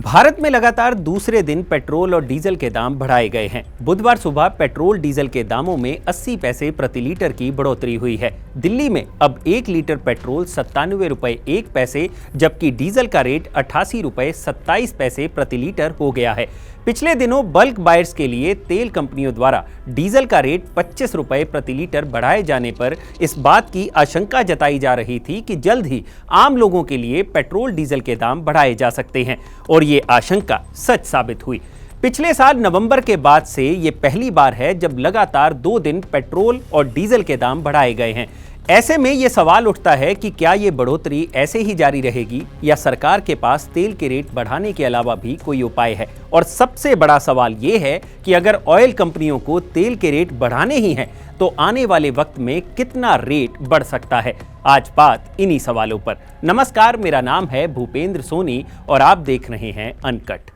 भारत में लगातार दूसरे दिन पेट्रोल और डीजल के दाम बढ़ाए गए हैं। बुधवार सुबह पेट्रोल डीजल के दामों में 80 पैसे प्रति लीटर की बढ़ोतरी हुई है। दिल्ली में अब 1 लीटर पेट्रोल 97 रुपए 1 पैसे जबकि डीजल का रेट 88 रुपए 27 पैसे प्रति लीटर हो गया है। पिछले दिनों बल्क बायर्स के लिए तेल कंपनियों द्वारा डीजल का रेट 25 रुपए प्रति लीटर बढ़ाए जाने पर इस बात की आशंका जताई जा रही थी कि जल्द ही आम लोगों के लिए पेट्रोल डीजल के दाम बढ़ाए जा सकते हैं और ये आशंका सच साबित हुई। पिछले साल नवंबर के बाद से ये पहली बार है जब लगातार 2 दिन पेट्रोल और डीजल के दाम बढ़ाए गए हैं। ऐसे में ये सवाल उठता है कि क्या ये बढ़ोतरी ऐसे ही जारी रहेगी या सरकार के पास तेल के रेट बढ़ाने के अलावा भी कोई उपाय है। और सबसे बड़ा सवाल ये है कि अगर ऑयल कंपनियों को तेल के रेट बढ़ाने ही हैं तो आने वाले वक्त में कितना रेट बढ़ सकता है। आज बात इन्हीं सवालों पर। नमस्कार, मेरा नाम है भूपेंद्र सोनी और आप देख रहे हैं अनकट।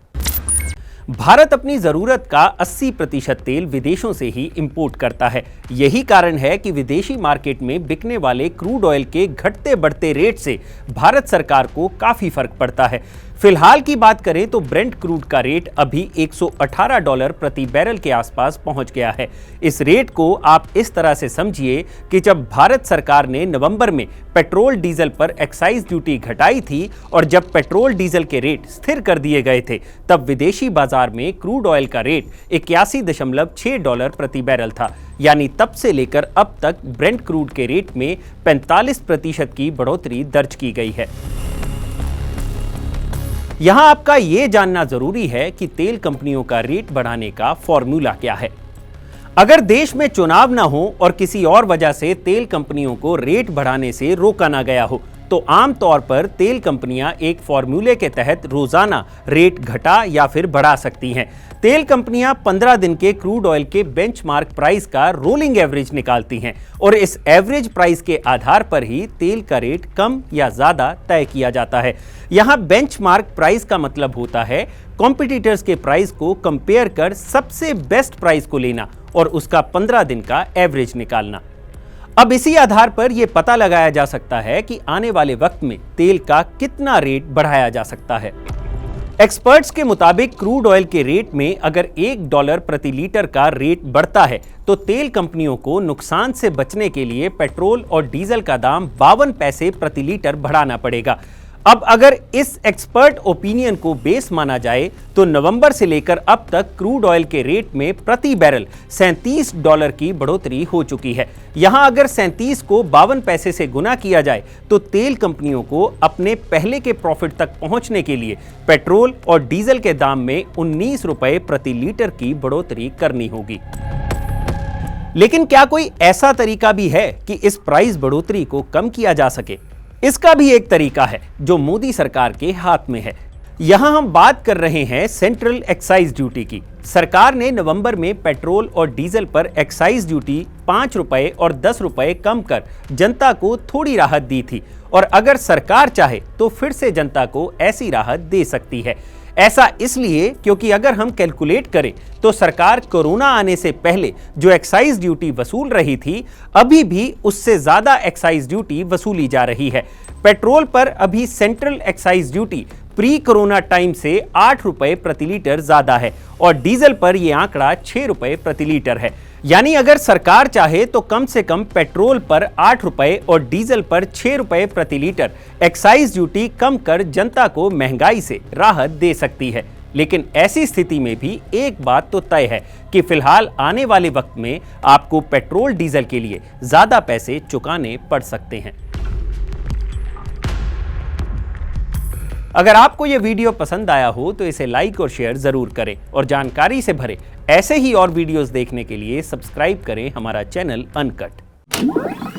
भारत अपनी जरूरत का 80% तेल विदेशों से ही इंपोर्ट करता है। यही कारण है कि विदेशी मार्केट में बिकने वाले क्रूड ऑयल के घटते बढ़ते रेट से भारत सरकार को काफी फर्क पड़ता है। फिलहाल की बात करें तो ब्रेंट क्रूड का रेट अभी $118 प्रति बैरल के आसपास पहुंच गया है। इस रेट को आप इस तरह से समझिए कि जब भारत सरकार ने नवंबर में पेट्रोल डीजल पर एक्साइज ड्यूटी घटाई थी और जब पेट्रोल डीजल के रेट स्थिर कर दिए गए थे तब विदेशी बाजार में क्रूड ऑयल का रेट $81.6 प्रति बैरल था। यानी तब से लेकर अब तक ब्रेंट क्रूड के रेट में 45% की बढ़ोतरी दर्ज की गई है। यहां आपका यह जानना जरूरी है कि तेल कंपनियों का रेट बढ़ाने का फॉर्मूला क्या है। अगर देश में चुनाव ना हो और किसी और वजह से तेल कंपनियों को रेट बढ़ाने से रोका ना गया हो तो आमतौर पर तेल कंपनियां एक फॉर्मूले के तहत रोजाना रेट घटा या फिर बढ़ा सकती हैं। तेल कंपनियां 15 दिन के क्रूड ऑयल के बेंचमार्क प्राइस का रोलिंग एवरेज निकालती हैं और इस एवरेज प्राइस के आधार पर ही तेल का रेट कम या ज्यादा तय किया जाता है। यहां बेंचमार्क प्राइस का मतलब होता है कॉम्पिटिटर्स के प्राइस को कंपेयर कर सबसे बेस्ट प्राइस को लेना और उसका 15 दिन का एवरेज निकालना। अब इसी आधार पर यह पता लगाया जा सकता है कि आने वाले वक्त में तेल का कितना रेट बढ़ाया जा सकता है। एक्सपर्ट्स के मुताबिक क्रूड ऑयल के रेट में अगर $1 प्रति लीटर का रेट बढ़ता है तो तेल कंपनियों को नुकसान से बचने के लिए पेट्रोल और डीजल का दाम 52 पैसे प्रति लीटर बढ़ाना पड़ेगा। अब अगर इस एक्सपर्ट ओपिनियन को बेस माना जाए तो नवंबर से लेकर अब तक क्रूड ऑयल के रेट में प्रति बैरल $37 की बढ़ोतरी हो चुकी है। यहां अगर 37 को 52 पैसे से गुना किया जाए तो तेल कंपनियों को अपने पहले के प्रॉफिट तक पहुंचने के लिए पेट्रोल और डीजल के दाम में 19 रुपए प्रति लीटर की बढ़ोतरी करनी होगी। लेकिन क्या कोई ऐसा तरीका भी है कि इस प्राइस बढ़ोतरी को कम किया जा सके? इसका भी एक तरीका है जो मोदी सरकार के हाथ में है। यहां हम बात कर रहे हैं सेंट्रल एक्साइज ड्यूटी की। सरकार ने नवंबर में पेट्रोल और डीजल पर एक्साइज ड्यूटी 5 रुपए और 10 रुपए कम कर जनता को थोड़ी राहत दी थी और अगर सरकार चाहे तो फिर से जनता को ऐसी राहत दे सकती है। ऐसा इसलिए क्योंकि अगर हम कैलकुलेट करें तो सरकार कोरोना आने से पहले जो एक्साइज ड्यूटी वसूल रही थी अभी भी उससे ज्यादा एक्साइज ड्यूटी वसूली जा रही है। पेट्रोल पर अभी central excise duty pre corona time से 8 रुपए प्रति लीटर ज्यादा है और डीजल पर यह आंकड़ा 6 रुपए प्रति लीटर है। यानी अगर सरकार चाहे तो कम से कम पेट्रोल पर 8 रुपए और डीजल पर 6 रुपए प्रति लीटर एक्साइज ड्यूटी कम कर जनता को महंगाई से राहत दे सकती है। लेकिन ऐसी स्थिति में भी एक बात तो तय है कि फिलहाल आने वाले वक्त में आपको पेट्रोल डीजल के लिए ज्यादा पैसे चुकाने पड़ सकते हैं। अगर आपको यह वीडियो पसंद आया हो तो इसे लाइक और शेयर जरूर करें और जानकारी से भरे ऐसे ही और वीडियोस देखने के लिए सब्सक्राइब करें हमारा चैनल अनकट।